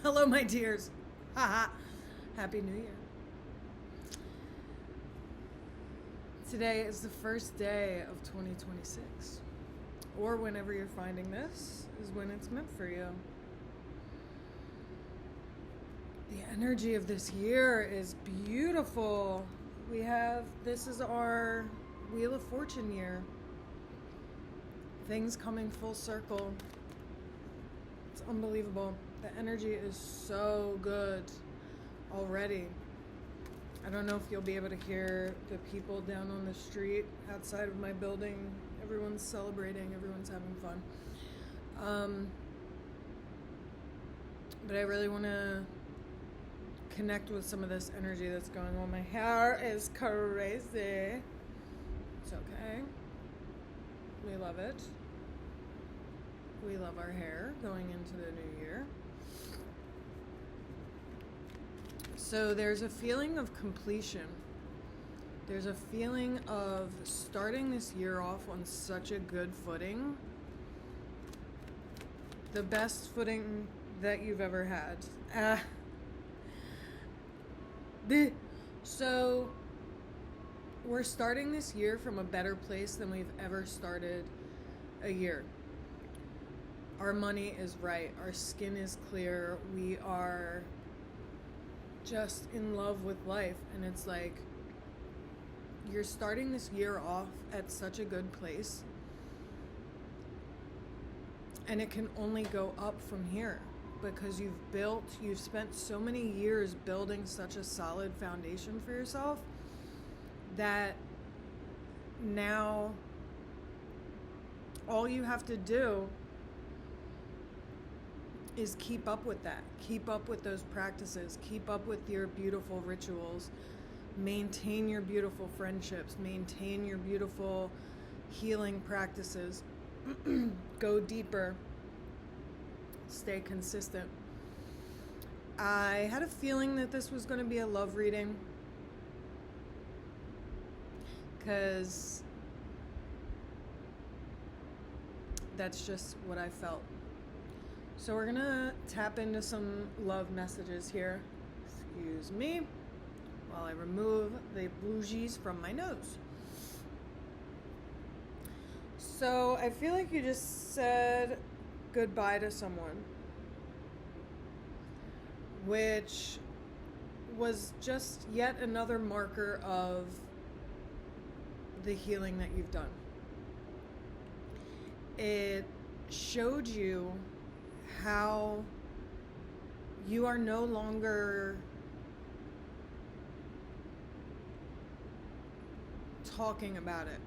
Hello, my dears. Haha. Happy New Year. Today is the first day of 2026. Or whenever you're finding this is when it's meant for you. The energy of this year is beautiful. This is our Wheel of Fortune year. Things coming full circle. It's unbelievable. The energy is so good already. I don't know if you'll be able to hear the people down on the street outside of my building. Everyone's celebrating, everyone's having fun. But I really want to connect with some of this energy that's going on. My hair is crazy. It's okay. We love it. We love our hair going into the new year. So there's a feeling of completion. There's a feeling of starting this year off on such a good footing. The best footing that you've ever had. So we're starting this year from a better place than we've ever started a year. Our money is right. Our skin is clear. We are just in love with life. And it's like, you're starting this year off at such a good place. And it can only go up from here because you've spent so many years building such a solid foundation for yourself that now all you have to do is keep up with that. Keep up with those practices. Keep up with your beautiful rituals. Maintain your beautiful friendships. Maintain your beautiful healing practices. Go deeper. Stay consistent. I had a feeling that this was going to be a love reading because that's just what I felt. So we're going to tap into some love messages here. Excuse me while I remove the bougies from my nose. So I feel like you just said goodbye to someone, which was just yet another marker of the healing that you've done. It showed you how you are no longer talking about it.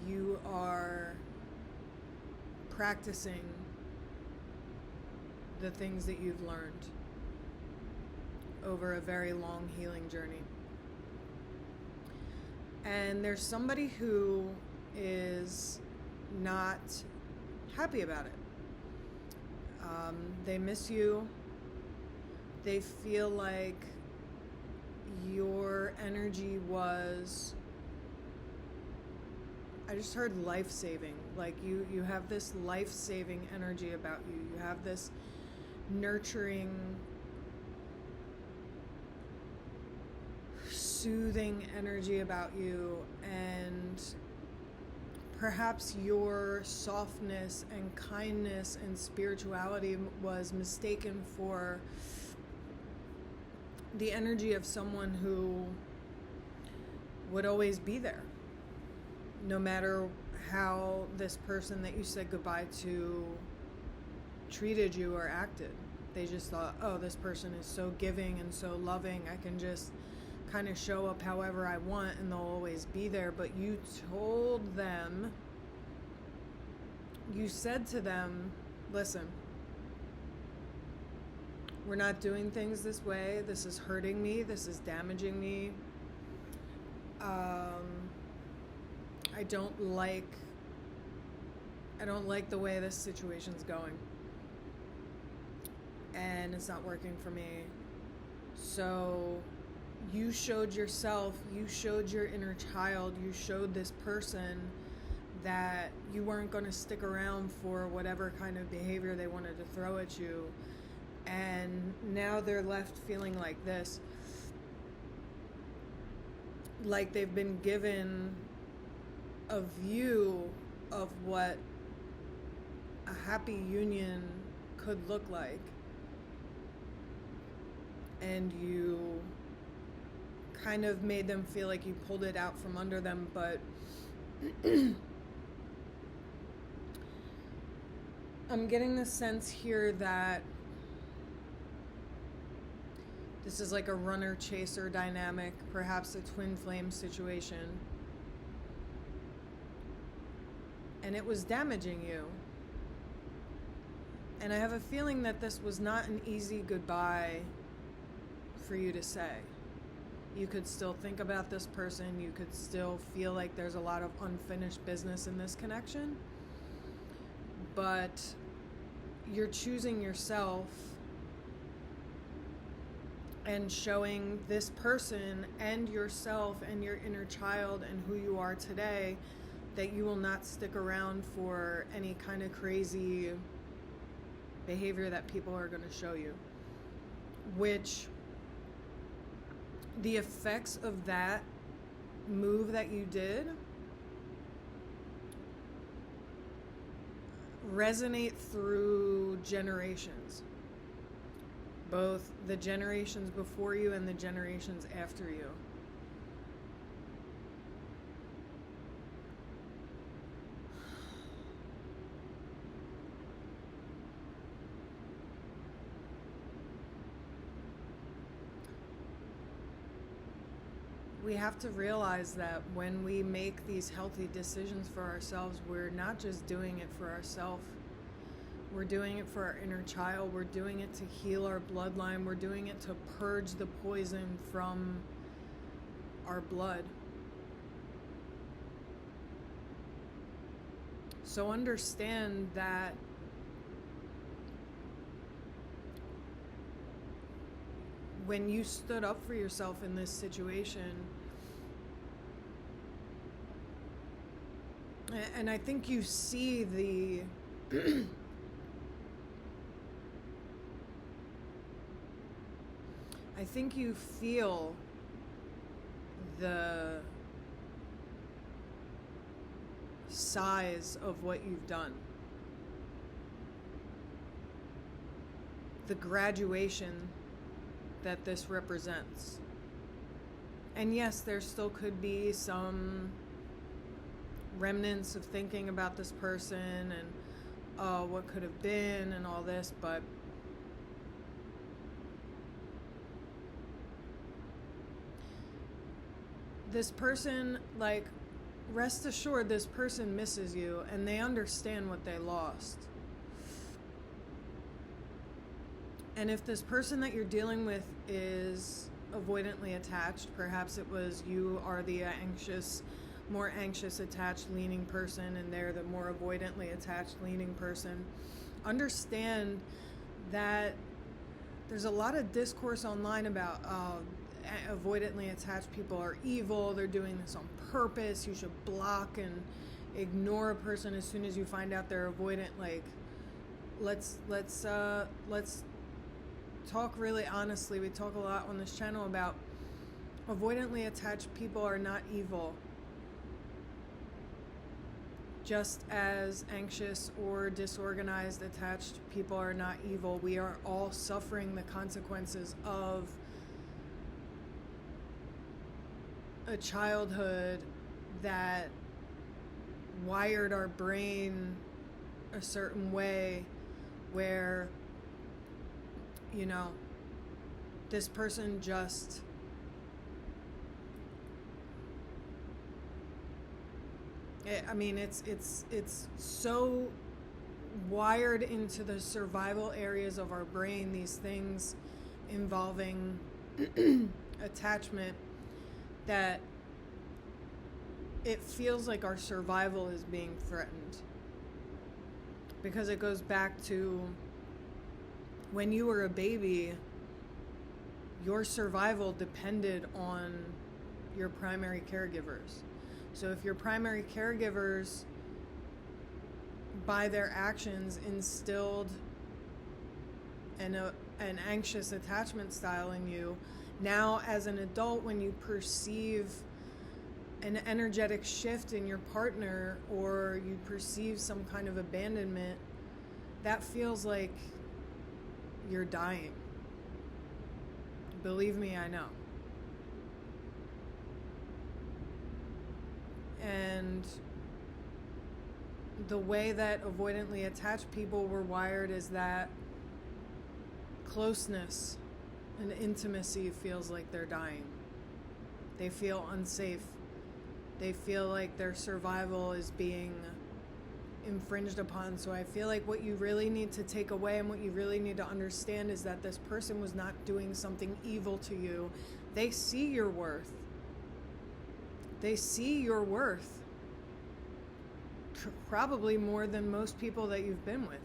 You are practicing the things that you've learned over a very long healing journey. And there's somebody who is not happy about it. They miss you. They feel like your energy was, I just heard life-saving. Like you have this life-saving energy about you. You have this nurturing, soothing energy about you, and perhaps your softness and kindness and spirituality was mistaken for the energy of someone who would always be there, no matter how this person that you said goodbye to treated you or acted. They just thought, oh, this person is so giving and so loving, I can just kind of show up however I want and they'll always be there. But you told them, you said to them, listen, we're not doing things this way. This is hurting me. This is damaging me. I don't like the way this situation's going. And it's not working for me. So you showed yourself, you showed your inner child, you showed this person that you weren't going to stick around for whatever kind of behavior they wanted to throw at you. And now they're left feeling like this, like they've been given a view of what a happy union could look like, and you kind of made them feel like you pulled it out from under them. But I'm getting the sense here that this is like a runner-chaser dynamic, perhaps a twin flame situation. And it was damaging you. And I have a feeling that this was not an easy goodbye for you to say. You could still think about this person. You could still feel like there's a lot of unfinished business in this connection. But you're choosing yourself and showing this person and yourself and your inner child and who you are today that you will not stick around for any kind of crazy behavior that people are going to show you. Which the effects of that move that you did resonate through generations. Both the generations before you and the generations after you. We have to realize that when we make these healthy decisions for ourselves, we're not just doing it for ourselves. We're doing it for our inner child. We're doing it to heal our bloodline. We're doing it to purge the poison from our blood. So understand that when you stood up for yourself in this situation, and I think you see the I think you feel the size of what you've done. The graduation that this represents. And yes, there still could be some remnants of thinking about this person and what could have been and all this, but this person, like, rest assured this person misses you and they understand what they lost. And if this person that you're dealing with is avoidantly attached, perhaps it was you are the more anxious attached leaning person and they're the more avoidantly attached leaning person, understand that there's a lot of discourse online about avoidantly attached people are evil, they're doing this on purpose, you should block and ignore a person as soon as you find out they're avoidant. Like, let's talk really honestly. We talk a lot on this channel about avoidantly attached people are not evil. Just as anxious or disorganized attached people are not evil. We are all suffering the consequences of a childhood that wired our brain a certain way where, you know, this person just it's so wired into the survival areas of our brain, these things involving attachment, that it feels like our survival is being threatened. Because it goes back to when you were a baby, your survival depended on your primary caregivers. So if your primary caregivers, by their actions, instilled an anxious attachment style in you. Now, as an adult, when you perceive an energetic shift in your partner or you perceive some kind of abandonment, that feels like you're dying. Believe me, I know. And the way that avoidantly attached people were wired is that closeness and intimacy feels like they're dying. They feel unsafe. They feel like their survival is being infringed upon. So I feel like what you really need to take away and what you really need to understand is that this person was not doing something evil to you. They see your worth. They see your worth. Probably more than most people that you've been with.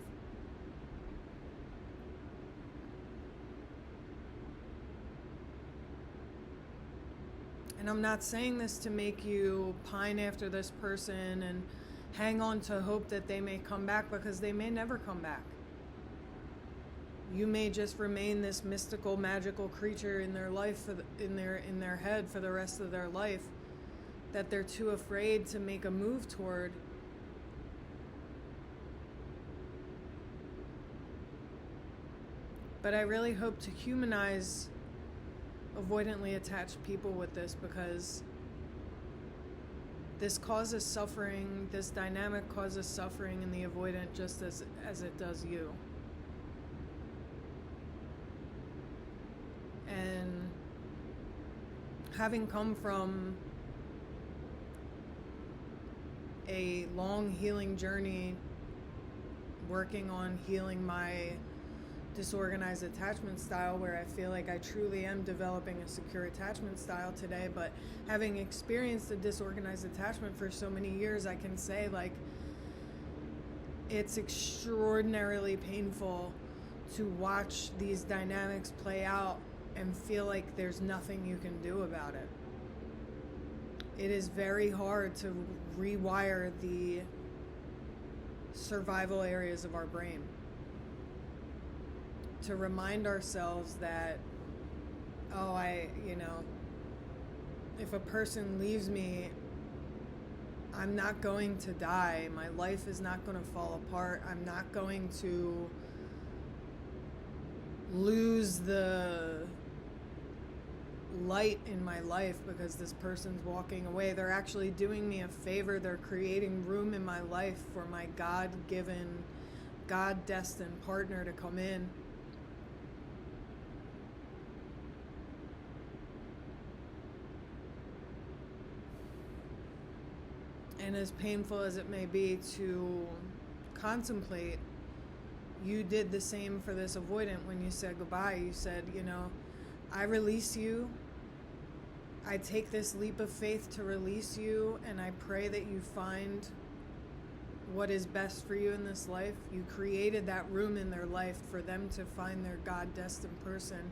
And I'm not saying this to make you pine after this person and hang on to hope that they may come back, because they may never come back. You may just remain this mystical, magical creature in their life, in their head for the rest of their life, that they're too afraid to make a move toward. But I really hope to humanize avoidantly attached people with this, because this causes suffering, this dynamic causes suffering in the avoidant just as it does you. And having come from a long healing journey, working on healing my disorganized attachment style, where I feel like I truly am developing a secure attachment style today, but having experienced a disorganized attachment for so many years, I can say, like, it's extraordinarily painful to watch these dynamics play out and feel like there's nothing you can do about it. It is very hard to rewire the survival areas of our brain, to remind ourselves that, if a person leaves me, I'm not going to die. My life is not going to fall apart. I'm not going to lose the light in my life because this person's walking away. They're actually doing me a favor. They're creating room in my life for my God-given, God-destined partner to come in. And as painful as it may be to contemplate, you did the same for this avoidant when you said goodbye. You said, I release you. I take this leap of faith to release you, and I pray that you find what is best for you in this life. You created that room in their life for them to find their God-destined person,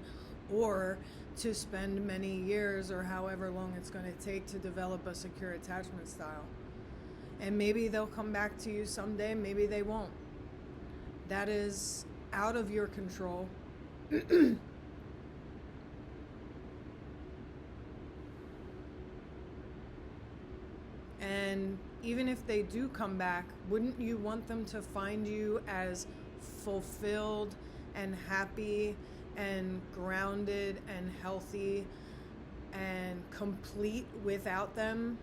or to spend many years or however long it's going to take to develop a secure attachment style. And maybe they'll come back to you someday, maybe they won't. That is out of your control. And even if they do come back, wouldn't you want them to find you as fulfilled and happy and grounded and healthy and complete without them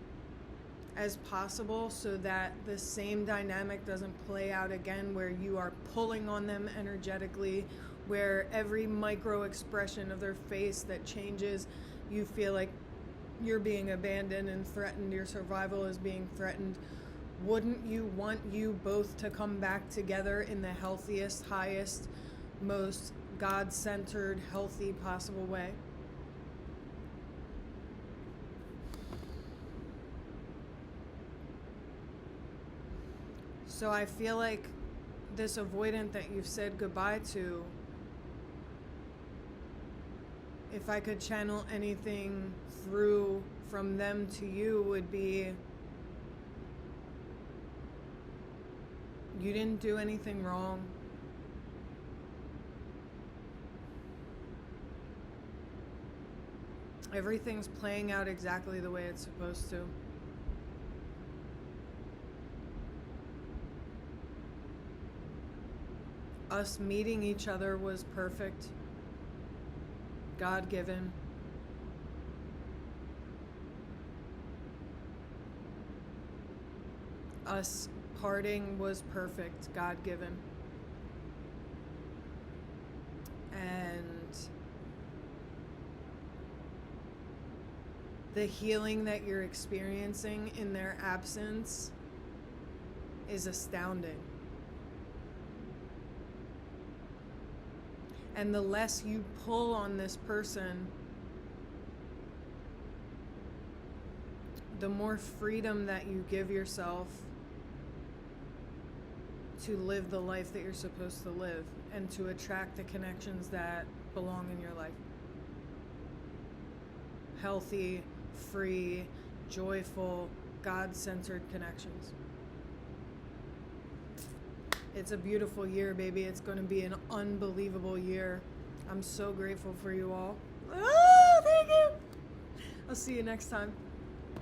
as possible, so that the same dynamic doesn't play out again, where you are pulling on them energetically, where every micro expression of their face that changes, you feel like you're being abandoned and threatened, your survival is being threatened? Wouldn't you want you both to come back together in the healthiest, highest, most God-centered, healthy possible way? So I feel like this avoidant that you've said goodbye to, if I could channel anything through from them to you, would be, you didn't do anything wrong. Everything's playing out exactly the way it's supposed to. Us meeting each other was perfect. God-given. Us parting was perfect. God-given. And the healing that you're experiencing in their absence is astounding. And the less you pull on this person, the more freedom that you give yourself to live the life that you're supposed to live and to attract the connections that belong in your life. Healthy, free, joyful, God-centered connections. It's a beautiful year, baby. It's going to be an unbelievable year. I'm so grateful for you all. Ah, thank you. I'll see you next time.